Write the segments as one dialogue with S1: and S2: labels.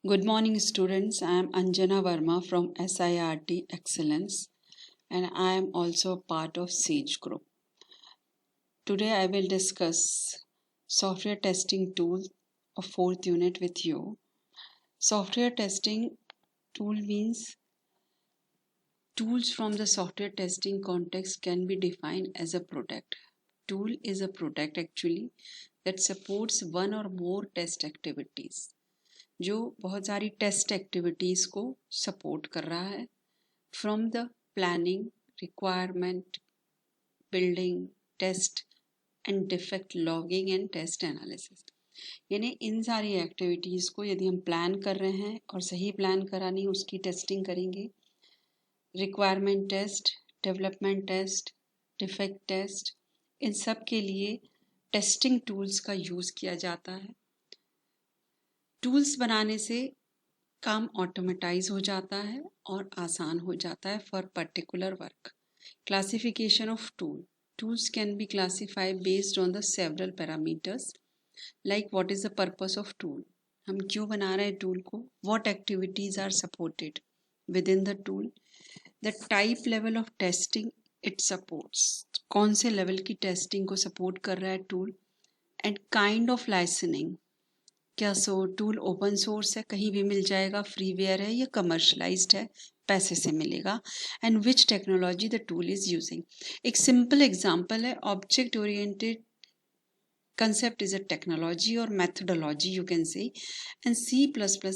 S1: Good morning, students. I am Anjana Verma from SIRT Excellence, and I am also part of SAGE Group. Today, I will discuss software testing tool of fourth unit with you. Software testing tool means tools from the software testing context can be defined as a product. Tool is a product actually that supports one or more test activities. जो बहुत सारी test activities को support कर रहा है from the planning requirement building test and defect logging and test analysis. यानी इन सारी एक्टिविटीज़ को यदि हम प्लान कर रहे हैं और सही प्लान करानी उसकी टेस्टिंग करेंगे। Requirement test, development test, defect test, इन सब के लिए टेस्टिंग टूल्स का यूज़ किया जाता है। टूल्स बनाने से काम ऑटोमेटाइज हो जाता है और आसान हो जाता है for particular work. Classification of tools can be classified based on the several parameters like what is the purpose of tool, हम क्यों बना रहे हैं टूल को, what activities are supported within the tool, the type level of testing it supports, कौन से level की testing को सपोर्ट कर रहा है tool, and kind of licensing, क्या टूल ओपन सोर्स है, कहीं भी मिल जाएगा, फ्रीवेयर है या कमर्शलाइज्ड है, पैसे से मिलेगा, and which technology the tool is using. एक सिंपल एग्जांपल है object oriented concept is a technology or methodology you can say, and C++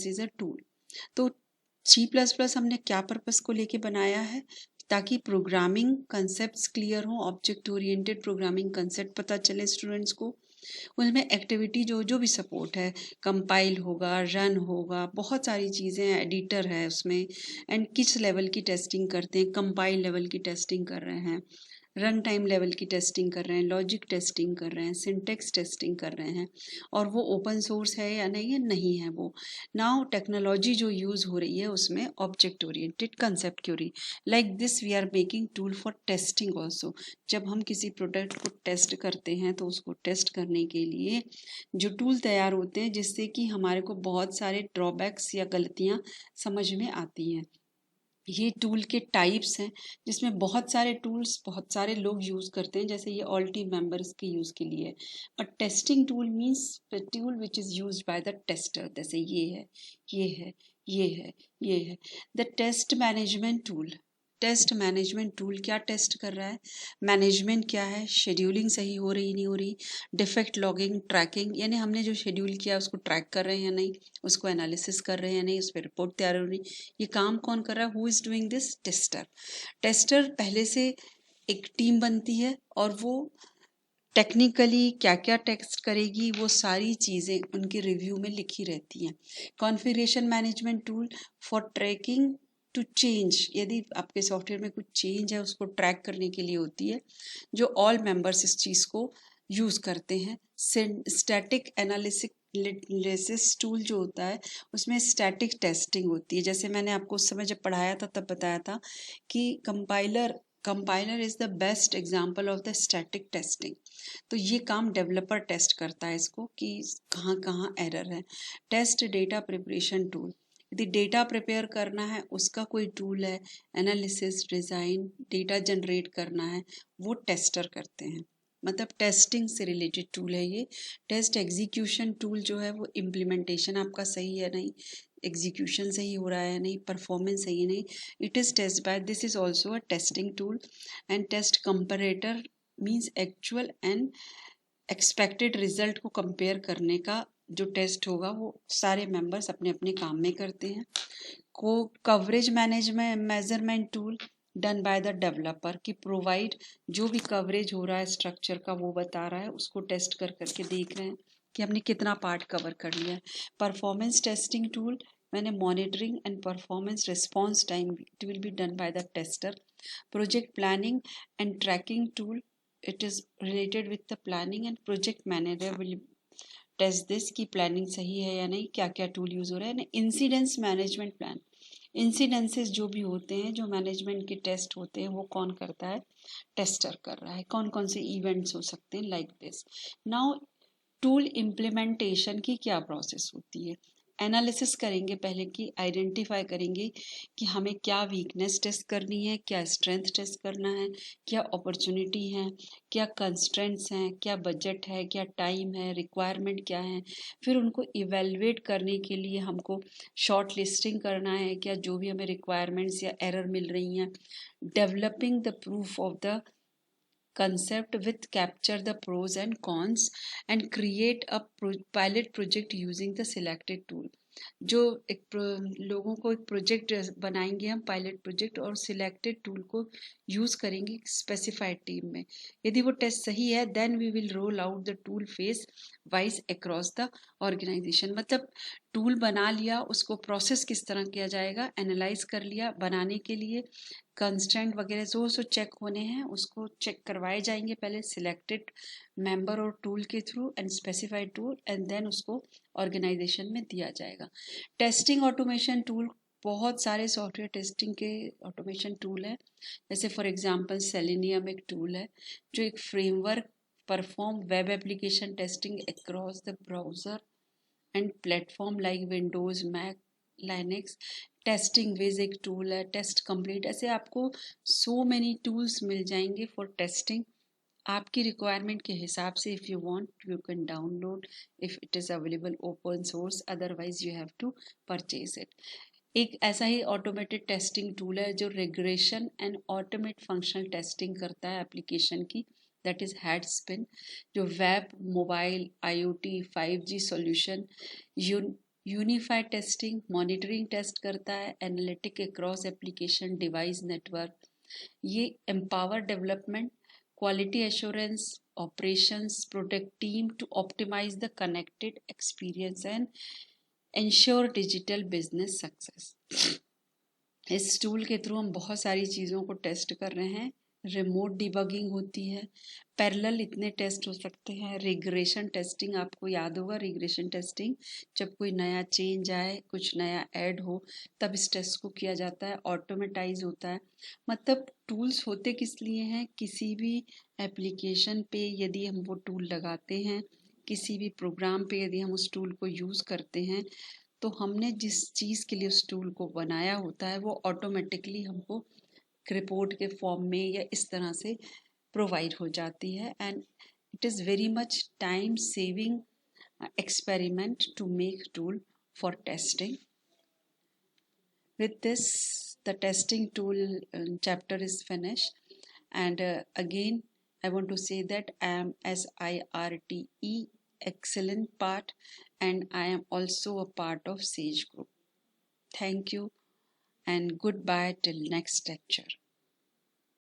S1: is a tool। तो C++ हमने क्या पर्पस को लेके बनाया है, ताकि प्रोग्रामिंग कंसेप्ट्स क्लियर हो, ऑब्जेक्ट ओरिएंटेड प्रोग्रामिंग कंसेप्ट पता चले स्टूडेंट्स को। उसमें एक्टिविटी जो जो भी सपोर्ट है, कंपाइल होगा, रन होगा, बहुत सारी चीज़ें, एडिटर है उसमें, एंड किस लेवल की टेस्टिंग करते हैं, कंपाइल लेवल की टेस्टिंग कर रहे हैं, रन टाइम लेवल की टेस्टिंग कर रहे हैं, लॉजिक टेस्टिंग कर रहे हैं, सिंटेक्स टेस्टिंग कर रहे हैं, और वो ओपन सोर्स है या नहीं है, नहीं है वो। नाउ टेक्नोलॉजी जो यूज़ हो रही है उसमें ऑब्जेक्ट ओरिएंटेड कंसेप्ट की हो रही, like this we are making tool for testing also. जब हम किसी प्रोडक्ट को टेस्ट करते हैं तो उसको टेस्ट करने के लिए जो टूल तैयार होते हैं जिससे कि हमारे को बहुत सारे ड्रॉबैक्स या गलतियाँ समझ में आती हैं। ये टूल के टाइप्स हैं जिसमें बहुत सारे टूल्स बहुत सारे लोग यूज़ करते हैं, जैसे ये ऑल टीम मेंबर्स के यूज़ के लिए। But testing tool means the tool which is used by the tester, जैसे ये है, ये है, ये है, ये है। The test management tool, test management tool क्या टेस्ट कर रहा है, मैनेजमेंट क्या है, शेड्यूलिंग सही हो रही नहीं हो रही, डिफेक्ट लॉगिंग, ट्रैकिंग, यानी हमने जो शेड्यूल किया उसको ट्रैक कर रहे हैं या नहीं, उसको एनालिसिस कर रहे हैं या नहीं, उस पर रिपोर्ट तैयार हो रही, ये काम कौन कर रहा है, who is doing this, tester. Tester पहले से एक टीम बनती है और वो टेक्निकली क्या क्या टेस्ट करेगी वो सारी चीज़ें उनके रिव्यू में लिखी रहती हैं। Configuration management tool for tracking to change, यदि आपके सॉफ्टवेयर में कुछ चेंज है उसको ट्रैक करने के लिए होती है, जो ऑल मेंबर्स इस चीज़ को यूज़ करते हैं। स्टैटिक एनालिसिस टूल जो होता है उसमें स्टैटिक टेस्टिंग होती है, जैसे मैंने आपको उस समय जब पढ़ाया था तब बताया था कि compiler is the best example of the static testing. तो ये काम डेवलपर टेस्ट करता है इसको कि कहाँ कहाँ एरर है। टेस्ट डेटा प्रिपरेशन टूल, यदि डेटा प्रिपेयर करना है उसका कोई टूल है, एनालिसिस, डिज़ाइन, डेटा जनरेट करना है, वो टेस्टर करते हैं, मतलब टेस्टिंग से रिलेटेड टूल है ये। टेस्ट एग्जीक्यूशन टूल जो है वो इम्प्लीमेंटेशन आपका सही है नहीं, एग्जीक्यूशन सही हो रहा है नहीं, परफॉर्मेंस सही नहीं, it is test by, this is also a testing tool. And test comparator means actual and expected result को कंपेयर करने का जो टेस्ट होगा वो सारे मेंबर्स अपने अपने काम में करते हैं। को coverage management measurement tool done by the developer की प्रोवाइड, जो भी कवरेज हो रहा है स्ट्रक्चर का वो बता रहा है, उसको टेस्ट कर करके देख रहे हैं कि हमने कितना पार्ट कवर कर लिया है। परफॉर्मेंस टेस्टिंग टूल, मैंने monitoring and performance response time it will be done by the tester. Project planning and tracking tool, it is related with the planning and project manager will test this कि planning सही है या नहीं, क्या क्या tool use हो रहा है। इंसिडेंस मैनेजमेंट प्लान, इंसिडेंसेस जो भी होते हैं, जो मैनेजमेंट के टेस्ट होते हैं वो कौन करता है, टेस्टर कर रहा है, कौन कौन से इवेंट्स हो सकते हैं, like this. Now tool implementation की क्या प्रोसेस होती है, एनालिसिस करेंगे पहले कि आइडेंटिफाई करेंगे कि हमें क्या वीकनेस टेस्ट करनी है, क्या स्ट्रेंथ टेस्ट करना है, क्या अपॉर्चुनिटी है, क्या कंस्ट्रेंट्स हैं, क्या बजट है, क्या टाइम है, रिक्वायरमेंट क्या है। फिर उनको इवेलुएट करने के लिए हमको शॉर्ट लिस्टिंग करना है, क्या जो भी हमें रिक्वायरमेंट्स या एरर मिल रही हैं, developing the proof of the concept with capture the pros and cons and create a pilot project using the selected tool. जो लोगों को एक प्रोजेक्ट बनाएंगे हम, पायलट प्रोजेक्ट, और सिलेक्टेड टूल को यूज करेंगे स्पेसिफाइड टीम में। यदि वो टेस्ट सही है then we will roll out the tool phase wise across the organisation. मतलब टूल बना लिया, उसको प्रोसेस किस तरह किया जाएगा एनालाइज कर लिया, बनाने के लिए कंस्टेंट वगैरह जो चेक होने हैं उसको चेक करवाए जाएंगे पहले सिलेक्टेड मेंबर और टूल के through and specified tool, and then उसको ऑर्गेनाइजेशन में दिया जाएगा। टेस्टिंग ऑटोमेशन टूल, बहुत सारे सॉफ्टवेयर टेस्टिंग के ऑटोमेशन टूल है। जैसे फॉर एग्जांपल सेलेनियम एक टूल है जो एक framework perform web application testing across the browser and platform like Windows, Mac, Linux. Testing whiz एक टूल है, टेस्ट कंप्लीट। ऐसे आपको सो मेनी टूल्स मिल जाएंगे फॉर टेस्टिंग। आपकी रिक्वायरमेंट के हिसाब से if you want you can download, if it is available open source, otherwise you have to purchase it. एक ऐसा ही ऑटोमेटेड टेस्टिंग टूल है जो regression and automate functional testing करता है एप्लीकेशन की, दैट इज हेडस्पिन, जो web, mobile, IoT, 5G solution, unified testing, monitoring test करता है, analytic across application device network. ये empower development, quality assurance, operations, protect team to optimize the connected experience and ensure digital business success। इस tool के through हम बहुत सारी चीज़ों को टेस्ट कर रहे हैं। रिमोट डिबगिंग होती है, पैरेलल इतने टेस्ट हो सकते हैं। रिग्रेशन टेस्टिंग, आपको याद होगा रिग्रेशन टेस्टिंग, जब कोई नया चेंज आए, कुछ नया ऐड हो, तब इस टेस्ट को किया जाता है। ऑटोमेटाइज होता है। मतलब टूल्स होते किस लिए हैं, किसी भी एप्लीकेशन पे यदि हम वो टूल लगाते हैं, किसी भी प्रोग्राम पे यदि हम उस टूल को यूज़ करते हैं, तो हमने जिस चीज़ के लिए उस टूल को बनाया होता है वो ऑटोमेटिकली हमको रिपोर्ट के फॉर्म में या इस तरह से प्रोवाइड हो जाती है। And it is very much time saving experiment to make tool for testing. With this, the testing tool chapter is finished. And again, I want to say that I am SIRTE excellent part, and I am also a part of Sage Group. Thank you and goodbye till next lecture.